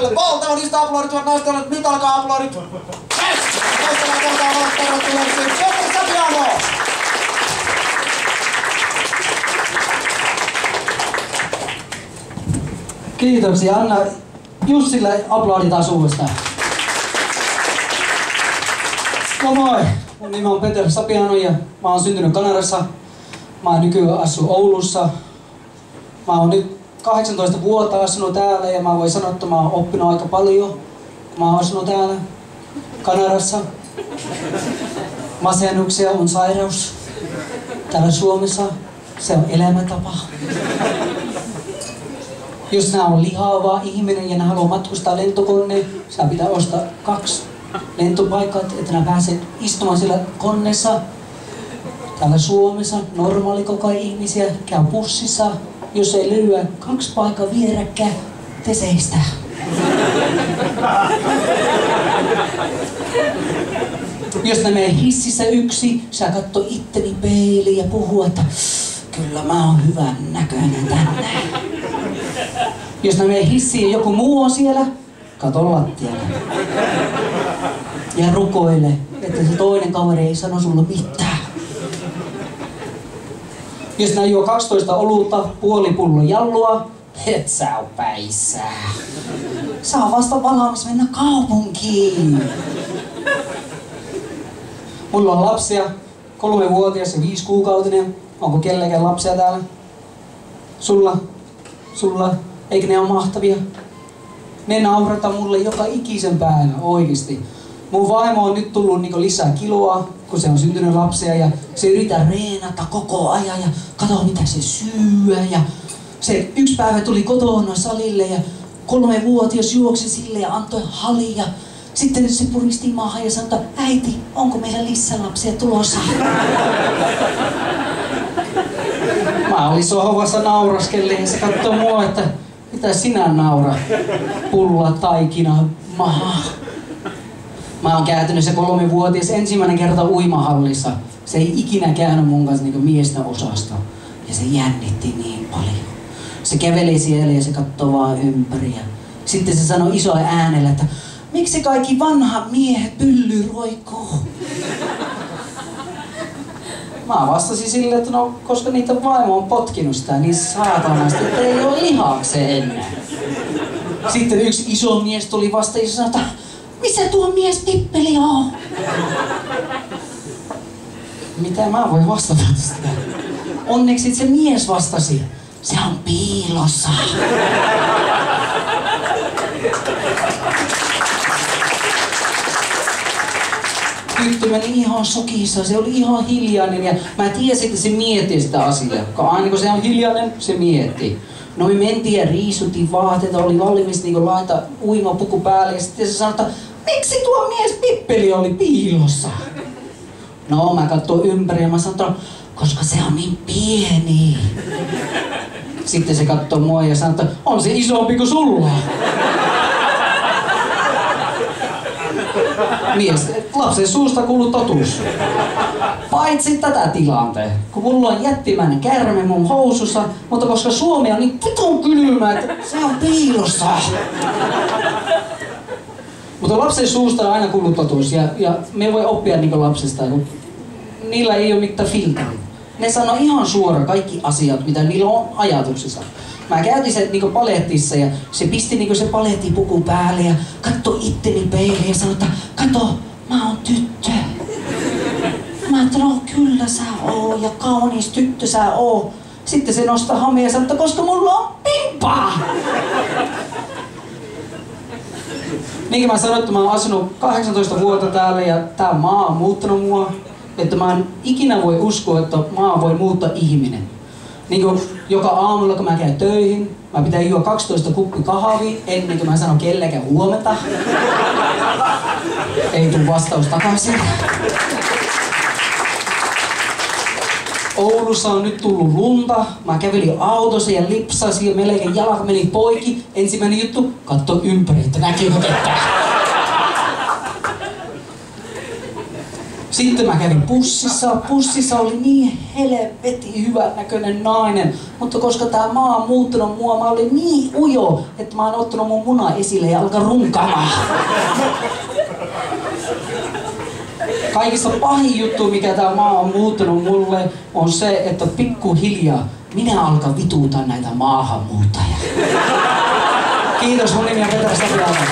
naiselle. Valtava niistä aplodit, hyvät naiset, nyt alkaa aplodit. Yes! Toistella kertaa olla tervetulleeksi Petri Sapiano! Kiitoksia. Anna Jussille aplodit asuudesta. No moi! Mun nimi on Petri Sapiano ja mä oon syntynyt Kanadassa. Mä nykyään asun Oulussa. Mä oon nyt 18 vuotta asunut täällä ja mä voin sanoa, että mä oon oppinut aika paljon. Mä oon asunut täällä Kanadassa. Masennuksia on sairaus. Täällä Suomessa se on elämäntapa. Jos nää on lihava ihminen ja nää haluaa matkustaa lentokoneen, sä pitää ostaa 2 lentopaikkaa, että nää pääset istumaan siellä koneessa. Täällä Suomessa normaalikokoinen ihmisiä käy bussissa. Jos ei löyä 2 paikkaa vierekkäin, te seistä. Jos ne menee hississä yksi, sä katso itteni peiliin ja puhuu, että kyllä mä oon hyvän näköinen tänne. Jos ne menee hissiin ja joku muu on siellä, kato lattialle. Ja rukoile, että se toinen kaveri ei sano sulle mitään. Jos nää juo 12 olutta, puoli pullo jallua, et sä oo päissään. Sä oon vasta valmis mennä kaupunkiin. Mulla on lapsia, 3-vuotias ja 5-kuukautinen. Onko kellekään lapsia täällä? Sulla. Eikö ne ole mahtavia? Ne naurata mulle joka ikisen päivä, oikeesti. Mun vaimo on nyt tullut niinku lisää kiloa, kun se on syntynyt lapsia ja se yrittää reenata koko ajan ja katso mitä se syö. Ja se yksi päivä tuli kotona salille ja 3-vuotias juoksi sille ja antoi halia. Sitten se puristi maahan ja sanoi, äiti, onko meillä lisälapsia tulossa? Mä olin sohvassa nauraskelle ja se katsoi mua, että mitä sinä naura? Pulla, taikina, maha. Mä oon kääntynyt se 3-vuotias ensimmäinen kerta uimahallissa. Se ei ikinä käynyt mun kanssa niinku miesten osasta. Ja se jännitti niin paljon. Se käveli siellä ja se katsoi vaan ympäri. Sitten se sanoi isolla äänellä, että miksi kaikki vanhat miehet pyllyy roikkuu? Mä vastasin sille, että no, koska niitä vaimo on potkinut sitä niin saatanasti, että ei ole lihakseen ennen. Sitten yksi iso mies tuli vasta ja sanoi, että missä tuo mies pippeli on? Mitä mä voin vastata sitä? Onneksi se mies vastasi, se on piilossa. Tyttö meni ihan sokissa, se oli ihan hiljainen ja mä tiesin, että se miettii sitä asiaa. Aina kun se on hiljainen, se miettii. No me mentiin ja riisuttiin vaatteita, oli valmis niin laittaa uimapuku päälle ja sitten se sanoi, että miksi tuo mies pippeli oli piilossa? No mä katsoin ympäri ja mä sanoin, koska se on niin pieni. Sitten se katsoi mua ja sanoi, että on se isompi kuin sulla. Mies, lapsen suusta kuuluu totuus. Paitsi tätä tilanteen, kun mulla on jättimäinen käärme mun housussa, mutta koska Suomi on niin vitun kylmä, että se on piilossa. Mutta lapsen suusta on aina kuullut totuus ja me voi oppia niinku lapsesta, kun niillä ei ole mitään filteriä. Ne sanoo ihan suoraan kaikki asiat, mitä niillä on ajatuksissa. Mä käytin sen niinku palettissa ja se pisti niinku se palettipuku päälle ja katsoi itteni peiliin ja sanoi, että kato, mä oon tyttö. Mä ajattelin, no kyllä sä oot ja kaunis tyttö sä oot. Sitten se nostaa hameen ja sanoo, että koska mulla on pimpaa. Niin mä sanoin, että mä oon asunut 18 vuotta täällä ja tää maa on muuttanut mua. Että mä en ikinä voi uskoa, että maa voi muuttaa ihminen. Niin kuin joka aamulla kun mä käyn töihin, mä pitää juo 12 kuppi kahvia ennen kuin mä sanon kellekään huomenta. Ei tuu vastaus takaisin. Oulussa on nyt tullut lunta. Mä kävelin autossa ja lipsasin ja melkein jalka meni poikki. Ensimmäinen juttu, katso ympäri, että näkyykö ketään. Sitten mä kävin pussissa. Pussissa oli niin helvetin hyvän näköinen nainen. Mutta koska tää maa on muuttanut mua, mä olin niin ujo, että mä oon ottanut mun muna esille ja alkaa runkamaan. Kaikista pahin juttu, mikä tää maa on muuttanut mulle, on se, että pikkuhiljaa minä alkan vituuta näitä maahanmuuttajia. Kiitos, mun nimi on Peter Sapiainen.